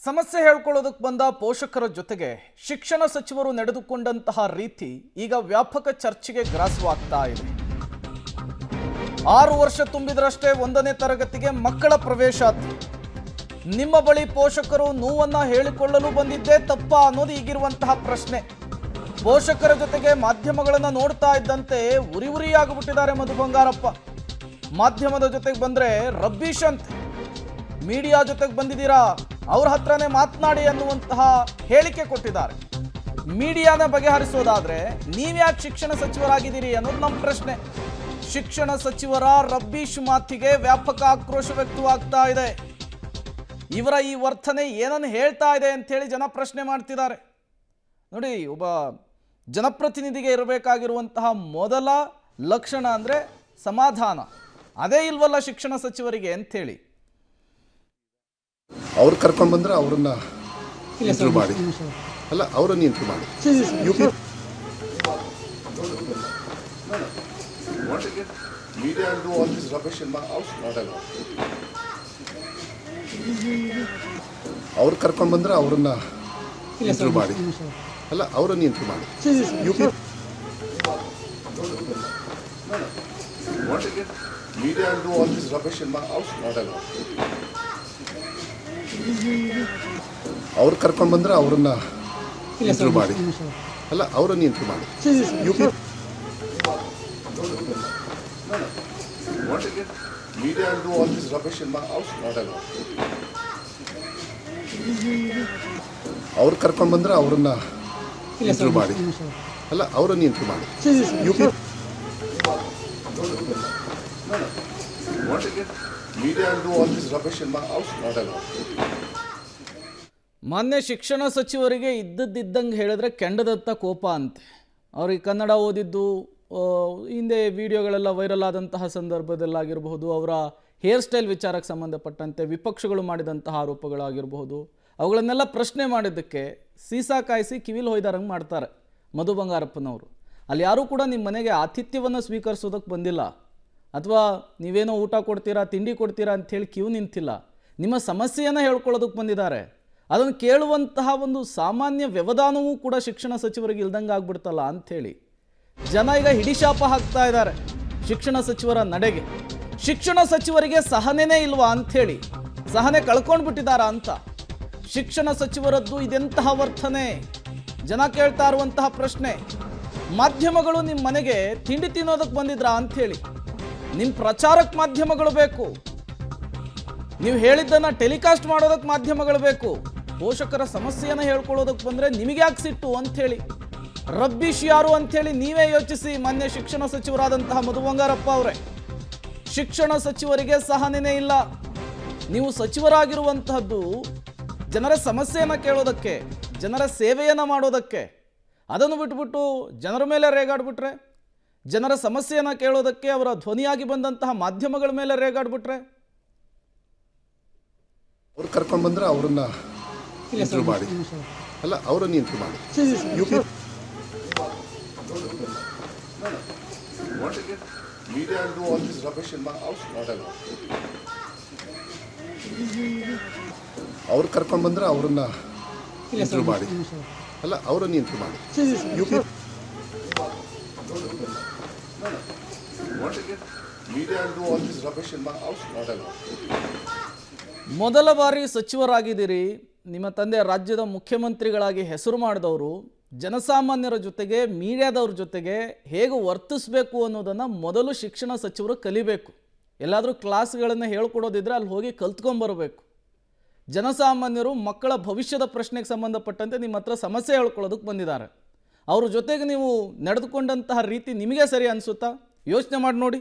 ಸಮಸ್ಯೆ ಹೇಳ್ಕೊಳ್ಳೋದಕ್ಕೆ ಬಂದ ಪೋಷಕರ ಜೊತೆಗೆ ಶಿಕ್ಷಣ ಸಚಿವರು ನಡೆದುಕೊಂಡಂತಹ ರೀತಿ ಈಗ ವ್ಯಾಪಕ ಚರ್ಚೆಗೆ ಗ್ರಾಸವಾಗ್ತಾ ಇದೆ. 6 ವರ್ಷ ತುಂಬಿದ್ರಷ್ಟೇ 1ನೇ ತರಗತಿಗೆ ಮಕ್ಕಳ ಪ್ರವೇಶಾತಿ. ನಿಮ್ಮ ಬಳಿ ಪೋಷಕರು ನೋವನ್ನ ಹೇಳಿಕೊಳ್ಳಲು ಬಂದಿದ್ದೇ ತಪ್ಪಾ ಅನ್ನೋದು ಈಗಿರುವಂತಹ ಪ್ರಶ್ನೆ. ಪೋಷಕರ ಜೊತೆಗೆ ಮಾಧ್ಯಮಗಳನ್ನು ನೋಡ್ತಾ ಇದ್ದಂತೆ ಉರಿ ಉರಿಯಾಗಿಬಿಟ್ಟಿದ್ದಾರೆ ಮಧು ಬಂಗಾರಪ್ಪ. ಮಾಧ್ಯಮದ ಜೊತೆಗೆ ಬಂದ್ರೆ ರಬ್ಬೀಶ್ ಅಂತೆ, ಮೀಡಿಯಾ ಜೊತೆಗೆ ಬಂದಿದ್ದೀರಾ ಅವ್ರ ಹತ್ರನೇ ಮಾತನಾಡಿ ಅನ್ನುವಂತಹ ಹೇಳಿಕೆ ಕೊಟ್ಟಿದ್ದಾರೆ. ಮೀಡಿಯಾನ ಬಗೆಹರಿಸೋದಾದ್ರೆ ನೀವ್ಯಾಕೆ ಶಿಕ್ಷಣ ಸಚಿವರಾಗಿದ್ದೀರಿ ಅನ್ನೋದು ನಮ್ಮ ಪ್ರಶ್ನೆ. ಶಿಕ್ಷಣ ಸಚಿವರ ರಬ್ಬೀಶ್ ಮಾತಿಗೆ ವ್ಯಾಪಕ ಆಕ್ರೋಶ ವ್ಯಕ್ತವಾಗ್ತಾ ಇದೆ. ಇವರ ಈ ವರ್ತನೆ ಏನನ್ನು ಹೇಳ್ತಾ ಇದೆ ಅಂತೇಳಿ ಜನ ಪ್ರಶ್ನೆ ಮಾಡ್ತಿದ್ದಾರೆ. ನೋಡಿ, ಒಬ್ಬ ಜನಪ್ರತಿನಿಧಿಗೆ ಇರಬೇಕಾಗಿರುವಂತಹ ಮೊದಲ ಲಕ್ಷಣ ಅಂದರೆ ಸಮಾಧಾನ. ಅದೇ ಇಲ್ವಲ್ಲ ಶಿಕ್ಷಣ ಸಚಿವರಿಗೆ ಅಂಥೇಳಿ ಅವ್ರು ಕರ್ಕೊಂಡು ಬಂದ್ರೆ ಅವ್ರನ್ನ ಇಂಟರ್ವ್ಯೂ ಮಾಡಿ, ಅಲ್ಲ ಅವರನ್ನ ಇಂಟರ್ವ್ಯೂ ಮಾಡಿ. Media and do all this rubbish in my house, not at all. ಅವ್ರು ಕರ್ಕೊಂಡು ಬಂದ್ರೆ ಅವ್ರನ್ನ ಇಂಟರ್ವ್ಯೂ ಮಾಡಿ, ಅಲ್ಲ ಅವರನ್ನ ಇಂಟರ್ವ್ಯೂ ಮಾಡಿ. Media and do all this rubbish in my house, not at all. ಅವ್ರು ಕರ್ಕೊಂಡು ಬಂದ್ರೆ ಅವ್ರನ್ನ ಇಂಟರ್ವ್ಯೂ ಮಾಡಿ, ಅಲ್ಲ ಅವರನ್ನ ಇಂಟರ್ವ್ಯೂ ಮಾಡಿ. Media and do all this rubbish in my house, not at all. ಅವ್ರು ಕರ್ಕೊಂಡು ಬಂದ್ರೆ ಅವ್ರನ್ನ ಇಂಟರ್ವ್ಯೂ ಮಾಡಿ, ಅಲ್ಲ ಅವರನ್ನ ಇಂಟರ್ವ್ಯೂ ಮಾಡಿ. Media and do all this rubbish in my house, not at all. ಮಾನ್ಯ ಶಿಕ್ಷಣ ಸಚಿವರಿಗೆ ಇದ್ದದ್ದಂಗೆ ಹೇಳಿದ್ರೆ ಕೆಂಡದತ್ತ ಕೋಪ ಅಂತೆ. ಅವ್ರಿಗೆ ಕನ್ನಡ ಓದಿದ್ದು ಹಿಂದೆ ವಿಡಿಯೋಗಳೆಲ್ಲ ವೈರಲ್ ಆದಂತಹ ಸಂದರ್ಭದಲ್ಲಾಗಿರಬಹುದು, ಅವರ ಹೇರ್ ಸ್ಟೈಲ್ ವಿಚಾರಕ್ಕೆ ಸಂಬಂಧಪಟ್ಟಂತೆ ವಿಪಕ್ಷಗಳು ಮಾಡಿದಂತಹ ಆರೋಪಗಳಾಗಿರಬಹುದು, ಅವುಗಳನ್ನೆಲ್ಲ ಪ್ರಶ್ನೆ ಮಾಡಿದ್ದಕ್ಕೆ ಸೀಸಾ ಕಾಯಿಸಿ ಕಿವಿಲ್ ಹೊಯ್ದಾರಂಗೆ ಮಾಡ್ತಾರೆ ಮಧು ಬಂಗಾರಪ್ಪನವರು. ಅಲ್ಲಿ ಯಾರೂ ಕೂಡ ನಿಮ್ಮ ಮನೆಗೆ ಆತಿಥ್ಯವನ್ನು ಸ್ವೀಕರಿಸೋದಕ್ಕೆ ಬಂದಿಲ್ಲ, ಅಥವಾ ನೀವೇನೋ ಊಟ ಕೊಡ್ತೀರಾ ತಿಂಡಿ ಕೊಡ್ತೀರಾ ಅಂಥೇಳಿ ಕ್ಯೂ ನಿಂತಿಲ್ಲ. ನಿಮ್ಮ ಸಮಸ್ಯೆಯನ್ನು ಹೇಳ್ಕೊಳ್ಳೋದಕ್ಕೆ ಬಂದಿದ್ದಾರೆ. ಅದನ್ನು ಕೇಳುವಂತಹ ಒಂದು ಸಾಮಾನ್ಯ ವ್ಯವಧಾನವೂ ಕೂಡ ಶಿಕ್ಷಣ ಸಚಿವರಿಗೆ ಇಲ್ದಂಗೆ ಆಗ್ಬಿಡ್ತಲ್ಲ ಅಂಥೇಳಿ ಜನ ಈಗ ಹಿಡಿಶಾಪ ಹಾಕ್ತಾ ಇದ್ದಾರೆ ಶಿಕ್ಷಣ ಸಚಿವರ ನಡೆಗೆ. ಶಿಕ್ಷಣ ಸಚಿವರಿಗೆ ಸಹನೆನೇ ಇಲ್ವಾ ಅಂಥೇಳಿ, ಸಹನೆ ಕಳ್ಕೊಂಡು ಬಿಟ್ಟಿದ್ದಾರಾ ಅಂತ. ಶಿಕ್ಷಣ ಸಚಿವರದ್ದು ಇದೆಂತಹ ವರ್ತನೆ ಜನ ಕೇಳ್ತಾ ಇರುವಂತಹ ಪ್ರಶ್ನೆ. ಮಾಧ್ಯಮಗಳು ನಿಮ್ಮ ಮನೆಗೆ ತಿಂಡಿ ತಿನ್ನೋದಕ್ಕೆ ಬಂದಿದ್ರಾ ಅಂಥೇಳಿ. ನಿಮ್ಮ ಪ್ರಚಾರಕ್ಕೆ ಮಾಧ್ಯಮಗಳು ಬೇಕು, ನೀವು ಹೇಳಿದ್ದನ್ನು ಟೆಲಿಕಾಸ್ಟ್ ಮಾಡೋದಕ್ಕೆ ಮಾಧ್ಯಮಗಳು ಬೇಕು. ಪೋಷಕರ ಸಮಸ್ಯೆಯನ್ನು ಹೇಳ್ಕೊಳ್ಳೋದಕ್ಕೆ ಬಂದರೆ ನಿಮಗೆ ಯಾಕೆ ಸಿಟ್ಟು ಅಂಥೇಳಿ. ರಬ್ಬೀಶ್ ಯಾರು ಅಂಥೇಳಿ ನೀವೇ ಯೋಚಿಸಿ ಮಾನ್ಯ ಶಿಕ್ಷಣ ಸಚಿವರಾದಂತಹ ಮಧು ಬಂಗಾರಪ್ಪ ಅವರೇ. ಶಿಕ್ಷಣ ಸಚಿವರಿಗೆ ಸಹನೆನೇ ಇಲ್ಲ. ನೀವು ಸಚಿವರಾಗಿರುವಂತಹದ್ದು ಜನರ ಸಮಸ್ಯೆಯನ್ನು ಕೇಳೋದಕ್ಕೆ, ಜನರ ಸೇವೆಯನ್ನು ಮಾಡೋದಕ್ಕೆ. ಅದನ್ನು ಬಿಟ್ಬಿಟ್ಟು ಜನರ ಮೇಲೆ ರೇಗಾಡ್ಬಿಟ್ರೆ, ಜನರ ಸಮಸ್ಯೆಯನ್ನು ಕೇಳೋದಕ್ಕೆ ಅವರ ಧ್ವನಿಯಾಗಿ ಬಂದಂತಹ ಮಾಧ್ಯಮಗಳ ಮೇಲೆ ರೇಗಾಡ್ಬಿಟ್ರೆ. ಅವ್ರು ಕರ್ಕೊಂಡು ಬಂದ್ರೆ ಅವ್ರನ್ನ ಇಂಟರ್ವ್ಯೂ ಮಾಡಿ, ಅಲ್ಲ ಅವರನ್ನ ಇಂಟರ್ವ್ಯೂ ಮಾಡಿ. Media and do all this rubbish in my house, not at all. ಅವ್ರು ಕರ್ಕೊಂಡು ಬಂದ್ರೆ ಅವ್ರನ್ನ ಇಂಟರ್ವ್ಯೂ ಮಾಡಿ, ಅಲ್ಲ ಅವರನ್ನ ಇಂಟರ್ವ್ಯೂ ಮಾಡಿ. Media and do all this rubbish in my house, not at all. ಮೊದಲ ಬಾರಿ ಸಚಿವರಾಗಿದ್ದೀರಿ. ನಿಮ್ಮ ತಂದೆ ರಾಜ್ಯದ ಮುಖ್ಯಮಂತ್ರಿಗಳಾಗಿ ಹೆಸರು ಮಾಡಿದವರು. ಜನಸಾಮಾನ್ಯರ ಜೊತೆಗೆ ಮೀಡಿಯಾದವ್ರ ಜೊತೆಗೆ ಹೇಗೆ ವರ್ತಿಸಬೇಕು ಅನ್ನೋದನ್ನು ಮೊದಲು ಶಿಕ್ಷಣ ಸಚಿವರು ಕಲಿಬೇಕು. ಎಲ್ಲಾದರೂ ಕ್ಲಾಸ್ಗಳನ್ನು ಹೇಳ್ಕೊಡೋದಿದ್ರೆ ಅಲ್ಲಿ ಹೋಗಿ ಕಲ್ತ್ಕೊಂಬರಬೇಕು. ಜನಸಾಮಾನ್ಯರು ಮಕ್ಕಳ ಭವಿಷ್ಯದ ಪ್ರಶ್ನೆಗೆ ಸಂಬಂಧಪಟ್ಟಂತೆ ನಿಮ್ಮ ಹತ್ರ ಸಮಸ್ಯೆ ಹೇಳ್ಕೊಳ್ಳೋದಕ್ಕೆ ಬಂದಿದ್ದಾರೆ. ಅವ್ರ ಜೊತೆಗೆ ನೀವು ನಡೆದುಕೊಂಡಂತಹ ರೀತಿ ನಿಮಗೆ ಸರಿ ಅನಿಸುತ್ತಾ? ಯೋಚನೆ ಮಾಡಿ ನೋಡಿ.